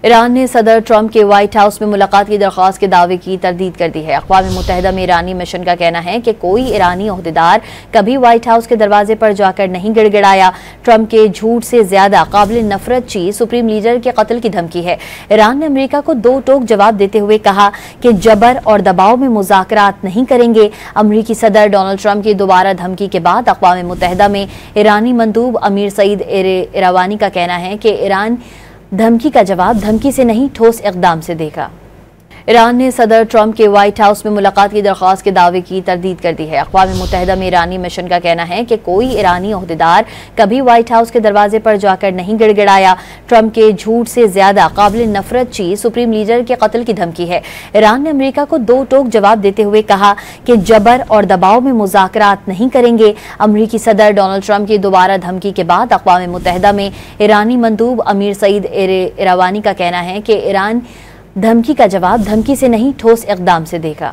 Iran ने सदर Trump के व्हाइट हाउस में मुलाकात की दरख्वास्त के दावे की तरदीद कर दी है। अक़वाम मुत्तहिदा में ईरानी मिशन का कहना है कि कोई ईरानी ओहदेदार कभी व्हाइट हाउस के दरवाजे पर जाकर नहीं गिड़गिड़ाया। ट्रंप के झूठ से ज्यादा काबिल नफरत चीज सुप्रीम लीडर के कत्ल की धमकी है। ईरान ने अमेरिका को दो टोक जवाब देते हुए कहा कि जबर और दबाव में मुज़ाकरात नहीं करेंगे। अमरीकी सदर डोनाल्ड ट्रंप की दोबारा धमकी के बाद अक़वाम मुत्तहिदा में ईरानी मंदूब अमीर सईद इरावानी का कहना है कि ईरान धमकी का जवाब धमकी से नहीं ठोस इक़दाम से देगा। ईरान ने सदर ट्रंप के व्हाइट हाउस में मुलाकात की दरख्वास्त के दावे की तरदीद कर दी है। अक़वाम मुत्तहिदा में ईरानी मिशन का कहना है कि कोई ईरानी ओहदेदार कभी व्हाइट हाउस के दरवाजे पर जाकर नहीं गिड़गिड़ाया। ट्रंप के झूठ से ज्यादा काबिल नफरत चीज सुप्रीम लीडर के कत्ल की धमकी है। ईरान ने अमेरिका को दो टोक जवाब देते हुए कहा कि जबर और दबाव में मुज़ाकरात नहीं करेंगे। अमरीकी सदर डोनाल्ड ट्रंप की दोबारा धमकी के बाद अक़वाम मुत्तहिदा में ईरानी मंदूब अमीर सईद इरावानी का कहना है कि ईरान धमकी का जवाब धमकी से नहीं ठोस इक़दाम से देगा।